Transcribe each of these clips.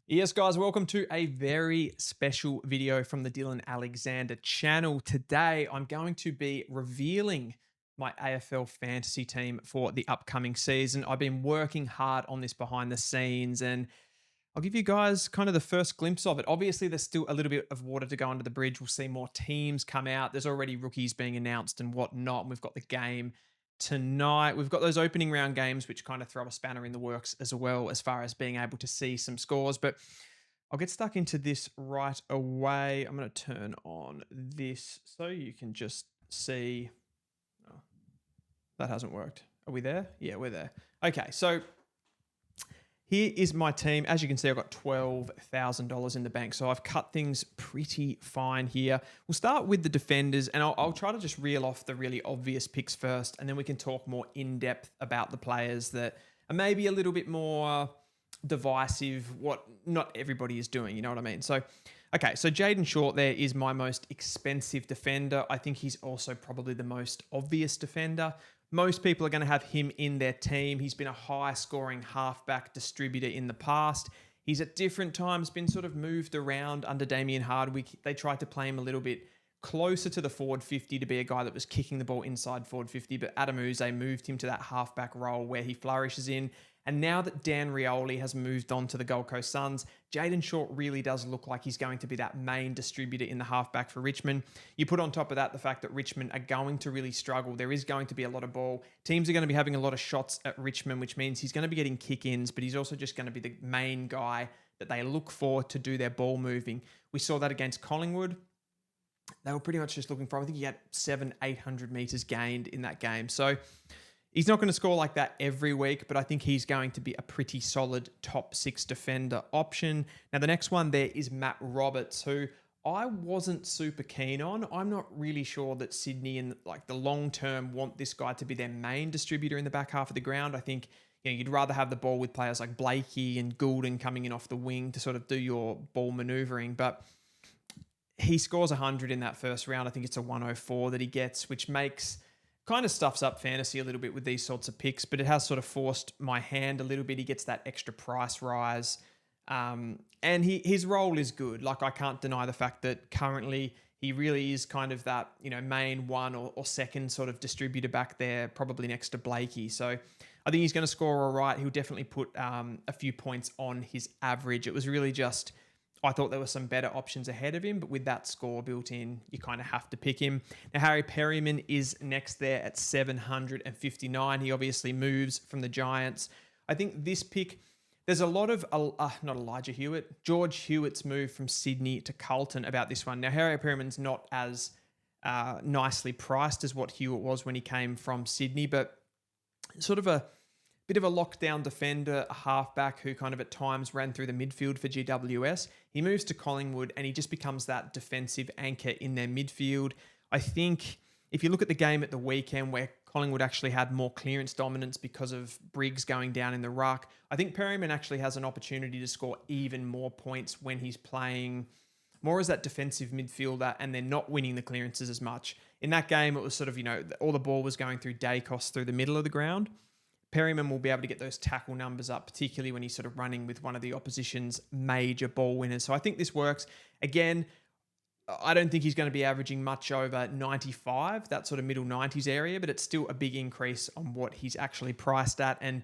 Yes, guys, welcome to a very special video from the Dylan Alexander channel. Today, I'm going to be revealing my AFL fantasy team for the upcoming season. I've been working hard on this behind the scenes, and I'll give you guys kind of the first glimpse of it. Obviously, there's still a little bit of water to go under the bridge. We'll see more teams come out. There's already rookies being announced and whatnot. And we've got the game tonight. We've got those opening round games, which kind of throw a spanner in the works as well, as far as being able to see some scores. But I'll get stuck into this right away. I'm going to turn on this so you can just see. Oh, that hasn't worked. Are we there? Yeah, we're there. Okay, so here is my team. As you can see, I've got $12,000 in the bank, so I've cut things pretty fine here. We'll start with the defenders, and I'll try to just reel off the really obvious picks first, and then we can talk more in depth about the players that are maybe a little bit more divisive, what not everybody is doing, you know what I mean? So, okay, so Jaden Short there is my most expensive defender. I think he's also probably the most obvious defender. Most people are going to have him in their team. He's been a high-scoring halfback distributor in the past. He's at different times been sort of moved around under Damien Hardwick. They tried to play him a little bit closer to the forward 50 to be a guy that was kicking the ball inside forward 50, but Adam Uze moved him to that halfback role where he flourishes in. And now that Dan Rioli has moved on to the Gold Coast Suns, Jaden Short really does look like he's going to be that main distributor in the halfback for Richmond. You put on top of that the fact that Richmond are going to really struggle. There is going to be a lot of ball. Teams are going to be having a lot of shots at Richmond, which means he's going to be getting kick-ins, but he's also just going to be the main guy that they look for to do their ball moving. We saw that against Collingwood. They were pretty much just looking for him. I think he had 700-800 meters gained in that game. So he's not going to score like that every week, but I think he's going to be a pretty solid top six defender option. Now, the next one there is Matt Roberts, who I wasn't super keen on. I'm not really sure that Sydney in like the long term want this guy to be their main distributor in the back half of the ground. I think you'd rather have the ball with players like Blakey and Goulden coming in off the wing to sort of do your ball maneuvering. But he scores 100 in that first round. I think it's a 104 that he gets, which makes kind of stuffs up fantasy a little bit with these sorts of picks, but it has sort of forced my hand a little bit. He gets that extra price rise. And his role is good. Like, I can't deny the fact that currently he really is kind of that, main one or second sort of distributor back there, probably next to Blakey. So I think he's going to score all right. He'll definitely put a few points on his average. It was really just, I thought there were some better options ahead of him, but with that score built in, you kind of have to pick him. Now, Harry Perryman is next there at 759. He obviously moves from the Giants. I think this pick, there's a lot of, not Elijah Hewitt, George Hewitt's move from Sydney to Carlton about this one. Now, Harry Perryman's not as nicely priced as what Hewitt was when he came from Sydney, but sort of a bit of a lockdown defender, a halfback who kind of at times ran through the midfield for GWS. He moves to Collingwood and he just becomes that defensive anchor in their midfield. I think if you look at the game at the weekend where Collingwood actually had more clearance dominance because of Briggs going down in the ruck, I think Perryman actually has an opportunity to score even more points when he's playing more as that defensive midfielder and they're not winning the clearances as much. In that game, it was sort of, all the ball was going through Dacos through the middle of the ground. Perryman will be able to get those tackle numbers up, particularly when he's sort of running with one of the opposition's major ball winners. So I think this works. Again, I don't think he's going to be averaging much over 95, that sort of middle 90s area, but it's still a big increase on what he's actually priced at. And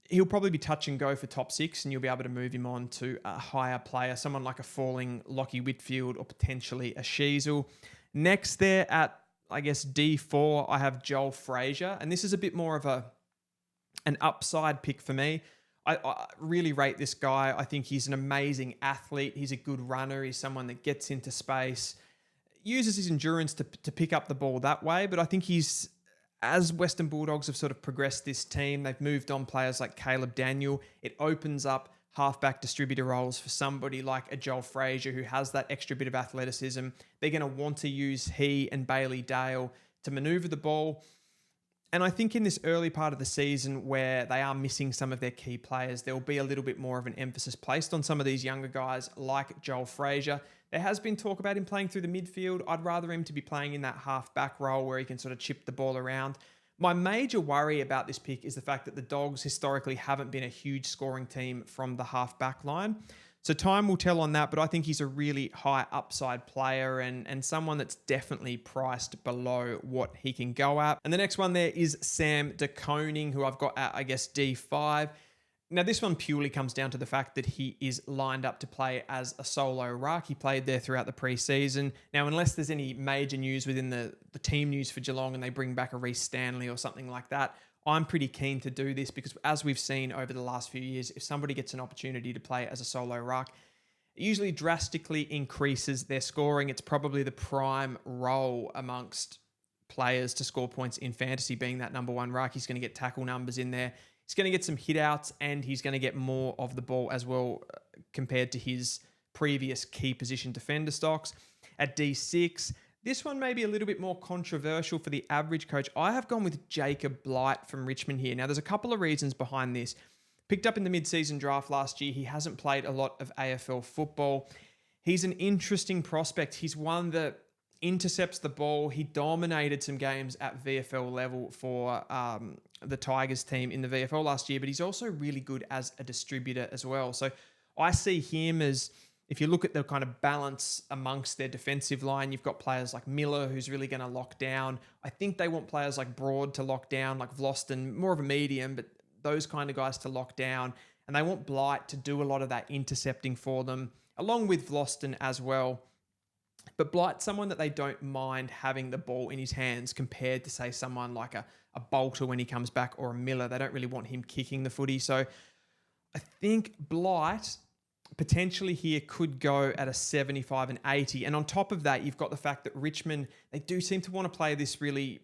he'll probably be touch and go for top six, and you'll be able to move him on to a higher player, someone like a falling Lockie Whitfield or potentially a Sheasel. Next there at, I guess, D4, I have Joel Frazier, and this is a bit more of an upside pick for me. I really rate this guy. I think he's an amazing athlete. He's a good runner. He's someone that gets into space, uses his endurance to pick up the ball that way, but I think he's, as Western Bulldogs have sort of progressed this team, they've moved on players like Caleb Daniel. It opens up halfback distributor roles for somebody like a Joel Frazier who has that extra bit of athleticism. They're going to want to use he and Bailey Dale to maneuver the ball. And I think in this early part of the season where they are missing some of their key players, there will be a little bit more of an emphasis placed on some of these younger guys like Joel Frazier. There has been talk about him playing through the midfield. I'd rather him to be playing in that half-back role where he can sort of chip the ball around. My major worry about this pick is the fact that the Dogs historically haven't been a huge scoring team from the half back line. So time will tell on that, but I think he's a really high upside player and someone that's definitely priced below what he can go at. And the next one there is Sam De Koning, who I've got at, I guess, D5. Now, this one purely comes down to the fact that he is lined up to play as a solo ruck. He played there throughout the preseason. Now, unless there's any major news within the team news for Geelong and they bring back a Reece Stanley or something like that, I'm pretty keen to do this because as we've seen over the last few years, if somebody gets an opportunity to play as a solo ruck, it usually drastically increases their scoring. It's probably the prime role amongst players to score points in fantasy, being that number one ruck. He's going to get tackle numbers in there. He's going to get some hit outs and he's going to get more of the ball as well compared to his previous key position defender stocks. At D6, this one may be a little bit more controversial for the average coach. I have gone with Jacob Blight from Richmond here. Now, there's a couple of reasons behind this. Picked up in the mid-season draft last year. He hasn't played a lot of AFL football. He's an interesting prospect. He's one that intercepts the ball. He dominated some games at VFL level for the Tigers team in the VFL last year, but he's also really good as a distributor as well. So I see him as, if you look at the kind of balance amongst their defensive line, you've got players like Miller, who's really going to lock down. I think they want players like Broad to lock down, like Vlosten, more of a medium, but those kind of guys to lock down. And they want Blight to do a lot of that intercepting for them, along with Vlosten as well. But Blight's someone that they don't mind having the ball in his hands compared to, say, someone like a Bolter when he comes back or a Miller. They don't really want him kicking the footy. So I think Blight potentially here could go at a 75 and 80. And on top of that, you've got the fact that Richmond, they do seem to want to play this really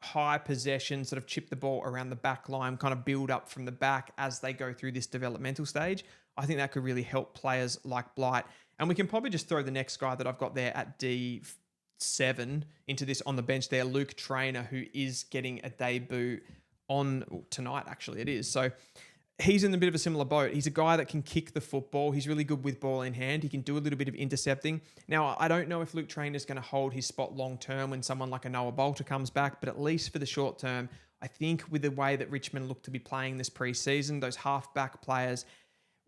high possession, sort of chip the ball around the back line, kind of build up from the back as they go through this developmental stage. I think that could really help players like Blight. And we can probably just throw the next guy that I've got there at D7 into this on the bench there, Luke Trainer, who is getting a debut on tonight, actually it is. So he's in a bit of a similar boat. He's a guy that can kick the football. He's really good with ball in hand. He can do a little bit of intercepting. Now, I don't know if Luke Trainer is going to hold his spot long term when someone like a Noah Bolter comes back, but at least for the short term, I think with the way that Richmond look to be playing this preseason, those halfback players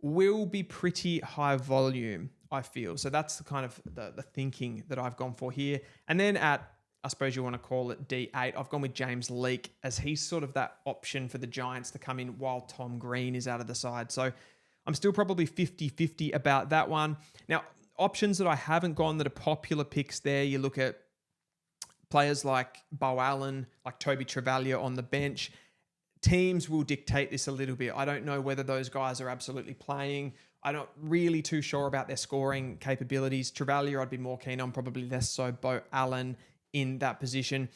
will be pretty high volume, I feel. So that's the kind of the thinking that I've gone for here. And then at, I suppose you want to call it D8, I've gone with James Leake as he's sort of that option for the Giants to come in while Tom Green is out of the side. So I'm still probably 50-50 about that one. Now, options that I haven't gone that are popular picks there, you look at players like Bo Allen, like Toby Travalia on the bench. Teams will dictate this a little bit. I don't know whether those guys are absolutely playing. I'm not really too sure about their scoring capabilities. Travalia, I'd be more keen on, probably less so Bo Allen in that position.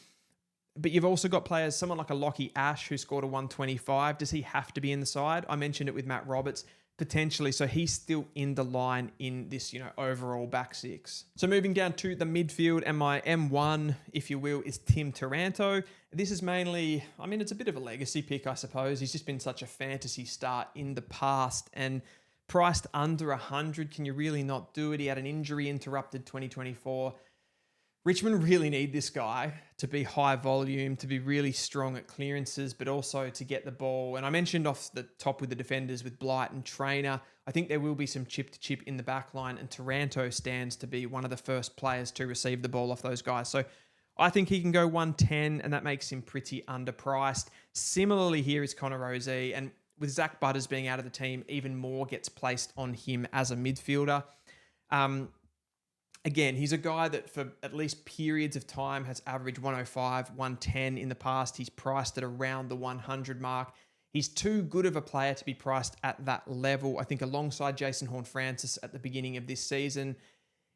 But you've also got players, someone like a Lockie Ash who scored a 125. Does he have to be in the side? I mentioned it with Matt Roberts, potentially. So he's still in the line in this, overall back six. So moving down to the midfield, and my M1, if you will, is Tim Taranto. This is mainly, it's a bit of a legacy pick, I suppose. He's just been such a fantasy start in the past and priced under 100. Can you really not do it? He had an injury interrupted 2024. Richmond really need this guy to be high volume, to be really strong at clearances, but also to get the ball. And I mentioned off the top with the defenders with Blight and Trainer, I think there will be some chip to chip in the back line, and Taranto stands to be one of the first players to receive the ball off those guys. So I think he can go 110, and that makes him pretty underpriced. Similarly, here is Connor Rozee, and with Zach Butters being out of the team, even more gets placed on him as a midfielder. Again, he's a guy that for at least periods of time has averaged 105, 110 in the past. He's priced at around the 100 mark. He's too good of a player to be priced at that level. I think alongside Jason Horne-Francis at the beginning of this season,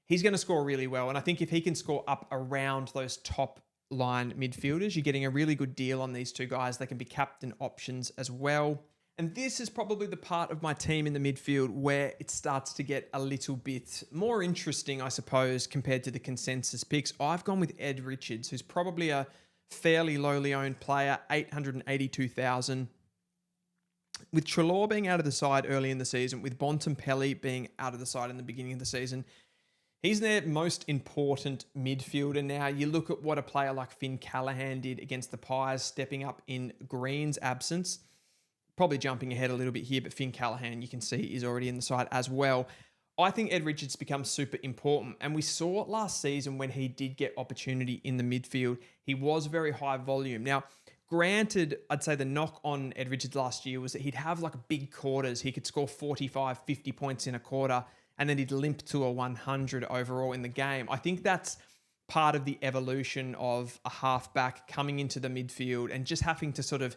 he's going to score really well. And I think if he can score up around those top line midfielders, you're getting a really good deal on these two guys. They can be captain options as well. And this is probably the part of my team in the midfield where it starts to get a little bit more interesting, I suppose, compared to the consensus picks. I've gone with Ed Richards, who's probably a fairly lowly owned player, 882,000. With Treloar being out of the side early in the season, with Bontempelli being out of the side in the beginning of the season, He's their most important midfielder now. You look at what a player like Finn Callaghan did against the Pies, stepping up in Green's absence. Probably jumping ahead a little bit here, but Finn Callaghan, you can see, is already in the side as well. I think Ed Richards becomes super important. And we saw it last season when he did get opportunity in the midfield. He was very high volume. Now, granted, I'd say the knock on Ed Richards last year was that he'd have like big quarters. He could score 45, 50 points in a quarter, and then he'd limp to a 100 overall in the game. I think that's part of the evolution of a halfback coming into the midfield and just having to sort of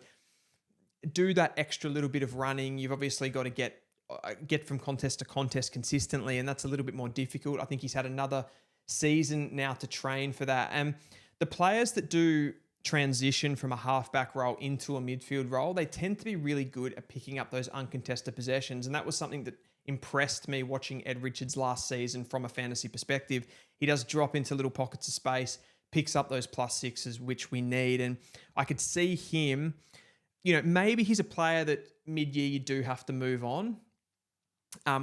do that extra little bit of running. You've obviously got to get from contest to contest consistently, and that's a little bit more difficult. I think he's had another season now to train for that. And the players that do transition from a halfback role into a midfield role, they tend to be really good at picking up those uncontested possessions. And that was something that impressed me watching Ed Richards last season from a fantasy perspective. He does drop into little pockets of space, picks up those +6s, which we need. And I could see him, maybe he's a player that mid-year you do have to move on.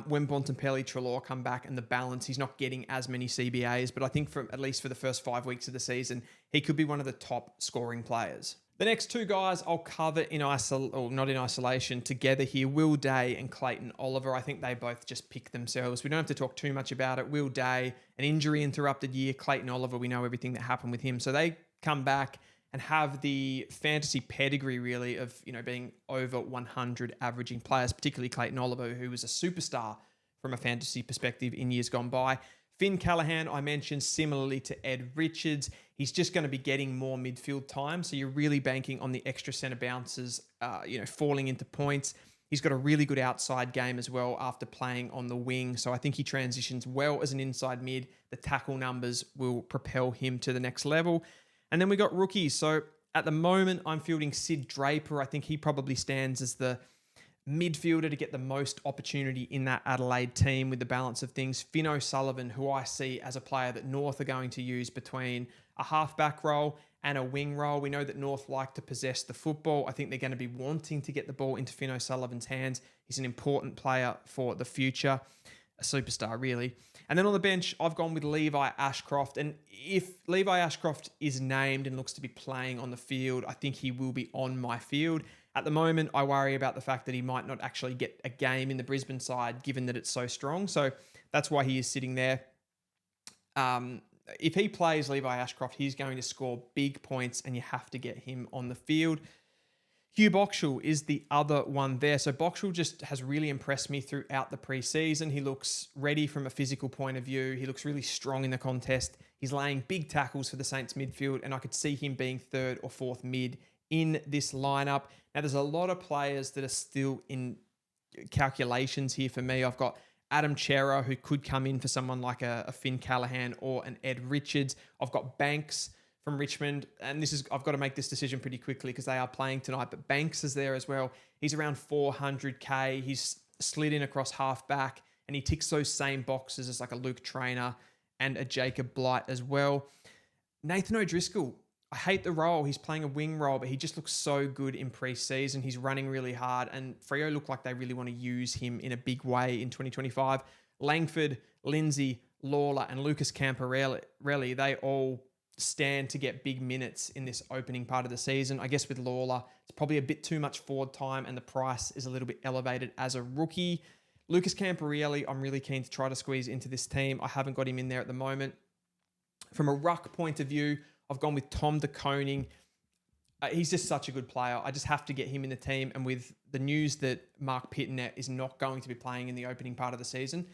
When Bontempelli, Treloar come back and the balance, he's not getting as many CBAs, but I think at least for the first 5 weeks of the season, he could be one of the top scoring players. The next two guys I'll cover not in isolation, together here, Will Day and Clayton Oliver. I think they both just pick themselves. We don't have to talk too much about it. Will Day, an injury interrupted year. Clayton Oliver, we know everything that happened with him. So they come back and have the fantasy pedigree really of, being over 100 averaging players, particularly Clayton Oliver, who was a superstar from a fantasy perspective in years gone by. Finn Callaghan, I mentioned, similarly to Ed Richards, he's just going to be getting more midfield time. So you're really banking on the extra centre bounces, falling into points. He's got a really good outside game as well after playing on the wing. So I think he transitions well as an inside mid. The tackle numbers will propel him to the next level. And then we got rookies. So at the moment, I'm fielding Sid Draper. I think he probably stands as the midfielder to get the most opportunity in that Adelaide team with the balance of things. Finn O'Sullivan, who I see as a player that North are going to use between a halfback role and a wing role. We know that North like to possess the football. I think they're going to be wanting to get the ball into Finn O'Sullivan's hands. He's an important player for the future. A superstar, really. And then on the bench, I've gone with Levi Ashcroft. And if Levi Ashcroft is named and looks to be playing on the field, I think he will be on my field. At the moment, I worry about the fact that he might not actually get a game in the Brisbane side, given that it's so strong. So that's why he is sitting there. If he plays Levi Ashcroft, he's going to score big points, and you have to get him on the field. Hugh Boxall is the other one there. So Boxall just has really impressed me throughout the preseason. He looks ready from a physical point of view. He looks really strong in the contest. He's laying big tackles for the Saints midfield, and I could see him being third or fourth mid in this lineup. Now, there's a lot of players that are still in calculations here for me. I've got Adam Chera, who could come in for someone like a Finn Callaghan or an Ed Richards. I've got Banks from Richmond, and I've got to make this decision pretty quickly because they are playing tonight, but Banks is there as well. He's around 400k. He's slid in across halfback, and he ticks those same boxes as like a Luke Trainer and a Jacob Blight as well. Nathan O'Driscoll, I hate the role. He's playing a wing role, but he just looks so good in pre-season. He's running really hard, and Freo look like they really want to use him in a big way in 2025. Langford, Lindsay, Lawler, and Lucas Camporelli, they all stand to get big minutes in this opening part of the season. I guess with Lawler, it's probably a bit too much forward time, and the price is a little bit elevated as a rookie. Lucas Camporelli, I'm really keen to try to squeeze into this team. I haven't got him in there at the moment. From a ruck point of view, I've gone with Tom de Koning. He's just such a good player. I just have to get him in the team. And with the news that Mark Pittonet is not going to be playing in the opening part of the season,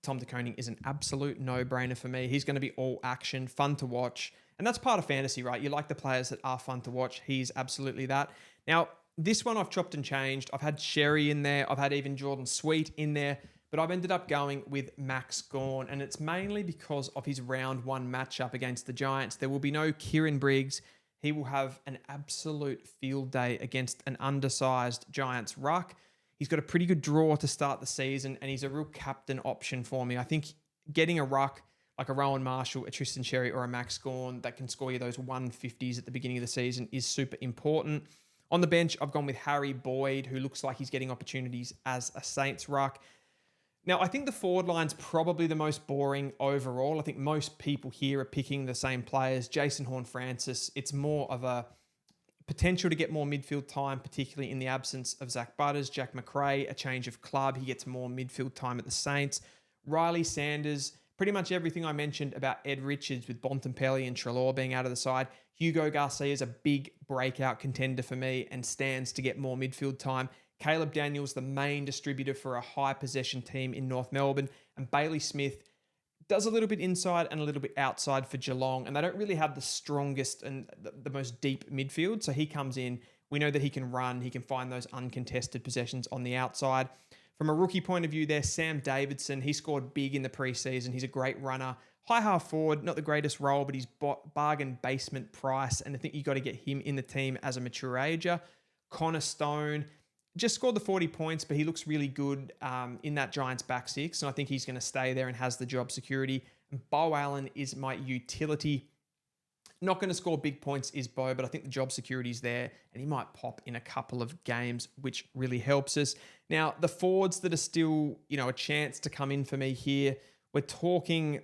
Tom de Koning is an absolute no-brainer for me. He's going to be all action, fun to watch. And that's part of fantasy, right? You like the players that are fun to watch. He's absolutely that. Now, this one I've chopped and changed. I've had Sherry in there. I've had even Jordan Sweet in there. But I've ended up going with Max Gawn, and it's mainly because of his round one matchup against the Giants. There will be no Kieran Briggs. He will have an absolute field day against an undersized Giants ruck. He's got a pretty good draw to start the season, and he's a real captain option for me. I think getting a ruck like a Rowan Marshall, a Tristan Sherry, or a Max Gawn that can score you those 150s at the beginning of the season is super important. On the bench, I've gone with Harry Boyd, who looks like he's getting opportunities as a Saints ruck. Now, I think the forward line's probably the most boring overall. I think most people here are picking the same players. Jason Horne-Francis, it's more of a potential to get more midfield time, particularly in the absence of Zach Butters. Jack McRae, a change of club. He gets more midfield time at the Saints. Riley Sanders, pretty much everything I mentioned about Ed Richards with Bontempelli and Treloar being out of the side. Hugo Garcia is a big breakout contender for me and stands to get more midfield time. Caleb Daniels, the main distributor for a high possession team in North Melbourne. And Bailey Smith does a little bit inside and a little bit outside for Geelong. And they don't really have the strongest and the most deep midfield. So he comes in. We know that he can run. He can find those uncontested possessions on the outside. From a rookie point of view there, Sam Davidson, he scored big in the preseason. He's a great runner. High half forward, not the greatest role, but he's bargain basement price. And I think you got to get him in the team as a mature ager. Connor Stone just scored the 40 points, but he looks really good in that Giants back six. And I think he's going to stay there and has the job security. And Bo Allen is my utility. Not going to score big points is Bo, but I think the job security is there and he might pop in a couple of games, which really helps us. Now, the forwards that are still, a chance to come in for me here, we're talking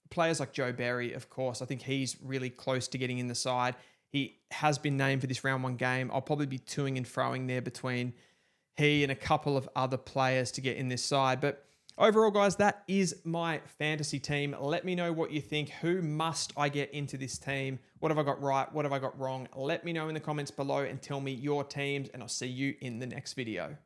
players like Joe Berry, of course. I think he's really close to getting in the side. He has been named for this round one game. I'll probably be toing and froing there between he and a couple of other players to get in this side. But overall, guys, that is my fantasy team. Let me know what you think. Who must I get into this team? What have I got right? What have I got wrong? Let me know in the comments below and tell me your teams, and I'll see you in the next video.